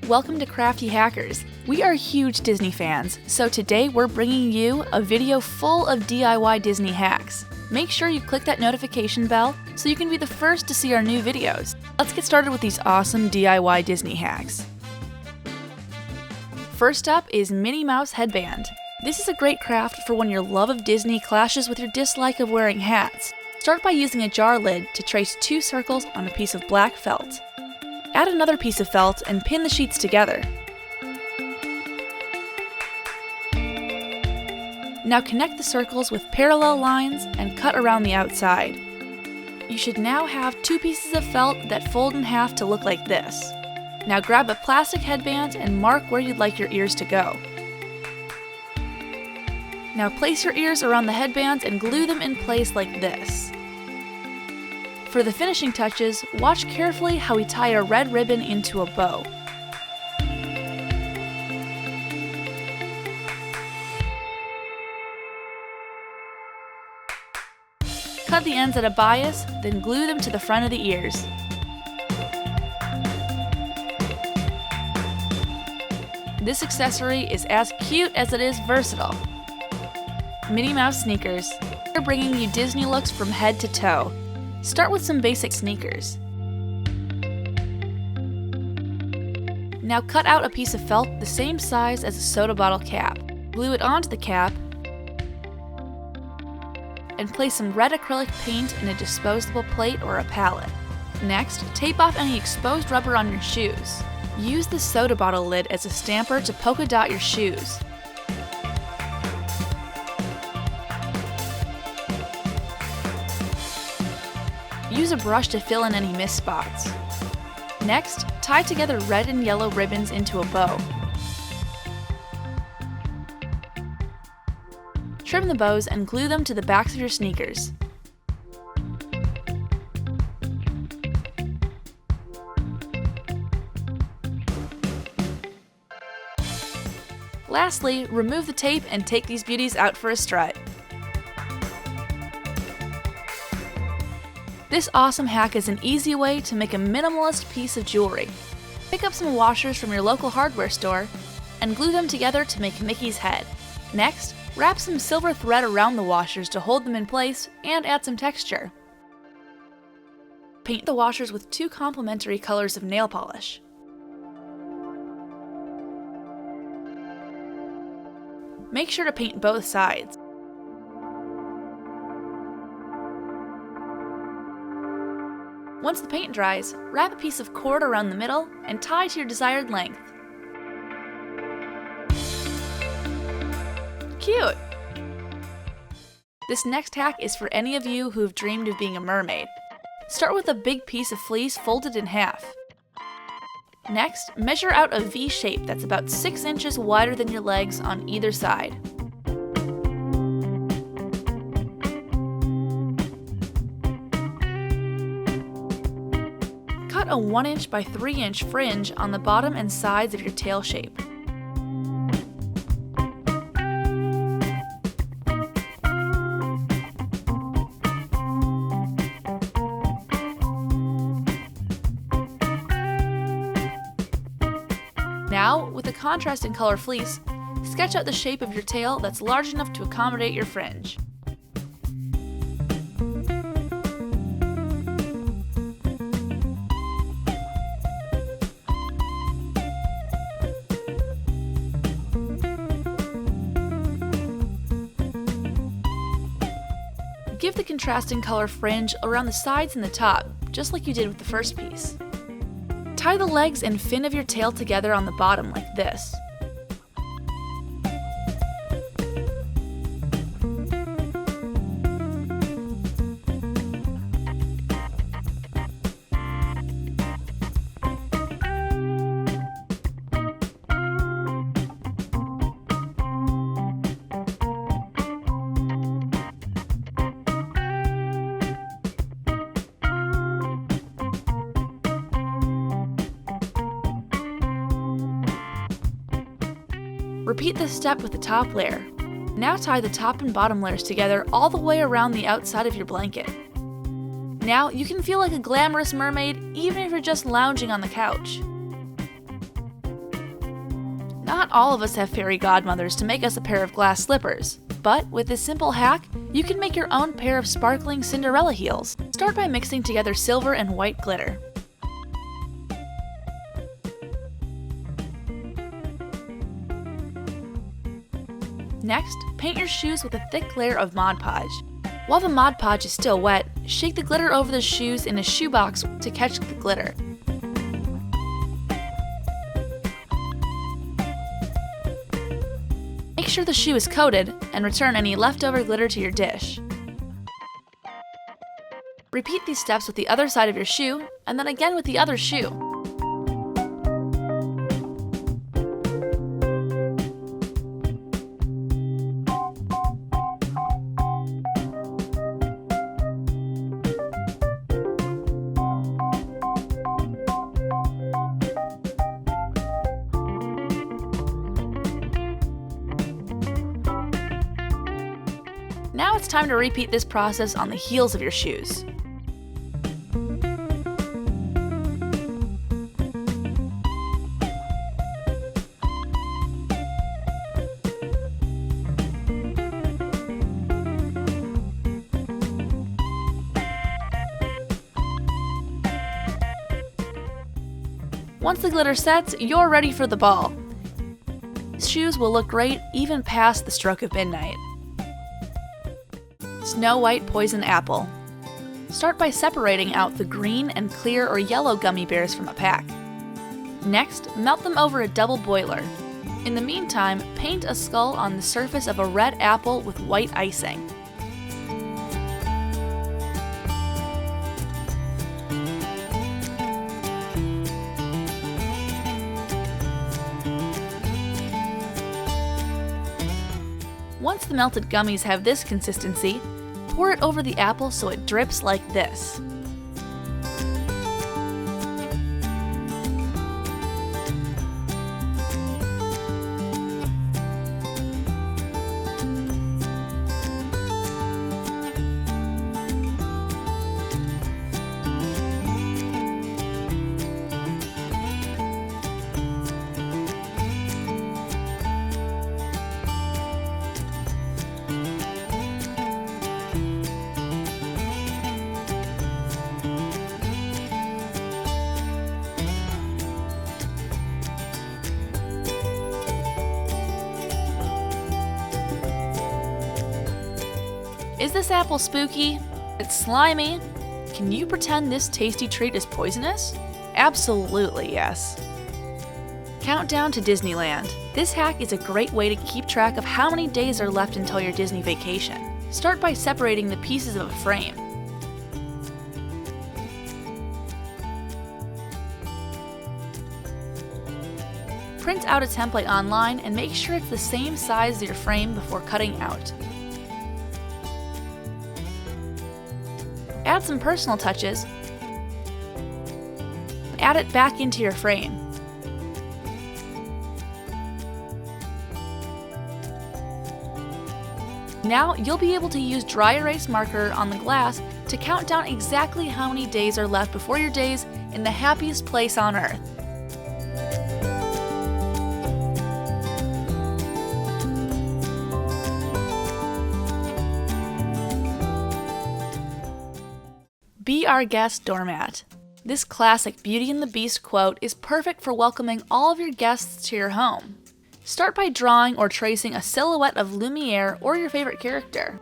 Welcome to Crafty Hackers. We are huge Disney fans, so today we're bringing you a video full of DIY Disney hacks. Make sure you click that notification bell so you can be the first to see our new videos. Let's get started with these awesome DIY Disney hacks. First up is Minnie Mouse Headband. This is a great craft for when your love of Disney clashes with your dislike of wearing hats. Start by using a jar lid to trace 2 circles on a piece of black felt. Add another piece of felt and pin the sheets together. Now connect the circles with parallel lines and cut around the outside. You should now have 2 pieces of felt that fold in half to look like this. Now grab a plastic headband and mark where you'd like your ears to go. Now place your ears around the headbands and glue them in place like this. For the finishing touches, watch carefully how we tie a red ribbon into a bow. Cut the ends at a bias, then glue them to the front of the ears. This accessory is as cute as it is versatile. Minnie Mouse sneakers. We're bringing you Disney looks from head to toe. Start with some basic sneakers. Now cut out a piece of felt the same size as a soda bottle cap. Glue it onto the cap and place some red acrylic paint in a disposable plate or a palette. Next, tape off any exposed rubber on your shoes. Use the soda bottle lid as a stamper to polka dot your shoes. Use a brush to fill in any missed spots. Next, tie together red and yellow ribbons into a bow. Trim the bows and glue them to the backs of your sneakers. Lastly, remove the tape and take these beauties out for a strut. This awesome hack is an easy way to make a minimalist piece of jewelry. Pick up some washers from your local hardware store and glue them together to make Mickey's head. Next, wrap some silver thread around the washers to hold them in place and add some texture. Paint the washers with 2 complementary colors of nail polish. Make sure to paint both sides. Once the paint dries, wrap a piece of cord around the middle and tie to your desired length. Cute! This next hack is for any of you who have dreamed of being a mermaid. Start with a big piece of fleece folded in half. Next, measure out a V shape that's about 6 inches wider than your legs on either side. Cut a 1 inch by 3 inch fringe on the bottom and sides of your tail shape. Now, with a contrasting color fleece, sketch out the shape of your tail that's large enough to accommodate your fringe. Give the contrasting color fringe around the sides and the top, just like you did with the first piece. Tie the legs and fin of your tail together on the bottom like this. Repeat this step with the top layer. Now tie the top and bottom layers together all the way around the outside of your blanket. Now you can feel like a glamorous mermaid even if you're just lounging on the couch. Not all of us have fairy godmothers to make us a pair of glass slippers, but with this simple hack, you can make your own pair of sparkling Cinderella heels. Start by mixing together silver and white glitter. Next, paint your shoes with a thick layer of Mod Podge. While the Mod Podge is still wet, shake the glitter over the shoes in a shoebox to catch the glitter. Make sure the shoe is coated and return any leftover glitter to your dish. Repeat these steps with the other side of your shoe, and then again with the other shoe. Now it's time to repeat this process on the heels of your shoes. Once the glitter sets, you're ready for the ball. These shoes will look great even past the stroke of midnight. Snow White Poison Apple. Start by separating out the green and clear or yellow gummy bears from a pack. Next, melt them over a double boiler. In the meantime, paint a skull on the surface of a red apple with white icing. Once the melted gummies have this consistency, pour it over the apple so it drips like this. Is this apple spooky? It's slimy? Can you pretend this tasty treat is poisonous? Absolutely yes. Countdown to Disneyland. This hack is a great way to keep track of how many days are left until your Disney vacation. Start by separating the pieces of a frame. Print out a template online and make sure it's the same size as your frame before cutting out. Add some personal touches. Add it back into your frame. Now you'll be able to use dry erase marker on the glass to count down exactly how many days are left before your days in the happiest place on earth. Be Our Guest doormat. This classic Beauty and the Beast quote is perfect for welcoming all of your guests to your home. Start by drawing or tracing a silhouette of Lumiere or your favorite character.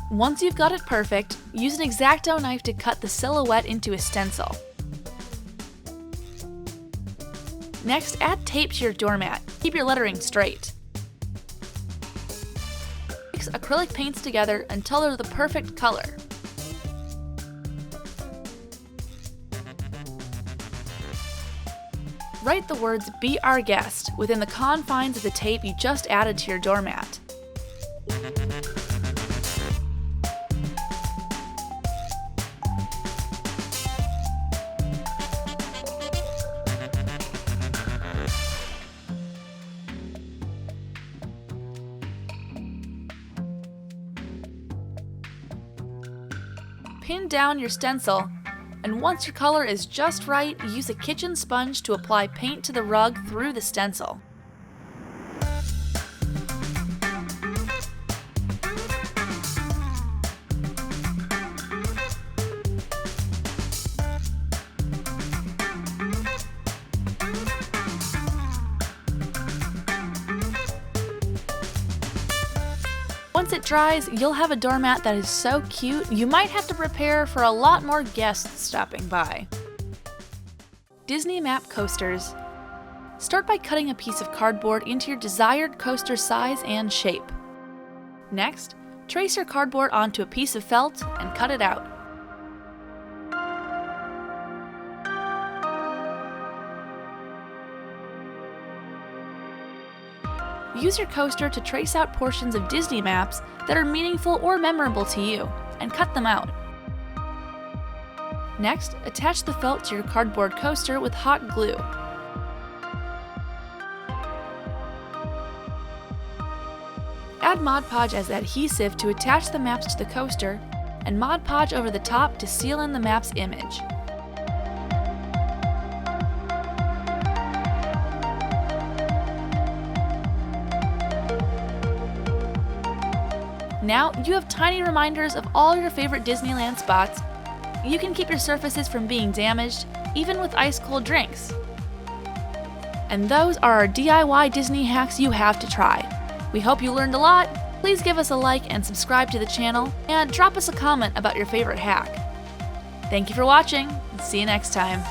Once you've got it perfect, use an X-Acto knife to cut the silhouette into a stencil. Next, add tape to your doormat. Keep your lettering straight. Mix acrylic paints together until they're the perfect color. Write the words "Be Our Guest" within the confines of the tape you just added to your doormat. Pin down your stencil, and once your color is just right, use a kitchen sponge to apply paint to the rug through the stencil. Once it dries, you'll have a doormat that is so cute, you might have to prepare for a lot more guests stopping by. Disney Map Coasters. Start by cutting a piece of cardboard into your desired coaster size and shape. Next, trace your cardboard onto a piece of felt and cut it out. Use your coaster to trace out portions of Disney maps that are meaningful or memorable to you, and cut them out. Next, attach the felt to your cardboard coaster with hot glue. Add Mod Podge as adhesive to attach the maps to the coaster, and Mod Podge over the top to seal in the map's image. Now, you have tiny reminders of all your favorite Disneyland spots. You can keep your surfaces from being damaged, even with ice-cold drinks. And those are our DIY Disney hacks you have to try. We hope you learned a lot. Please give us a like and subscribe to the channel, and drop us a comment about your favorite hack. Thank you for watching, and see you next time.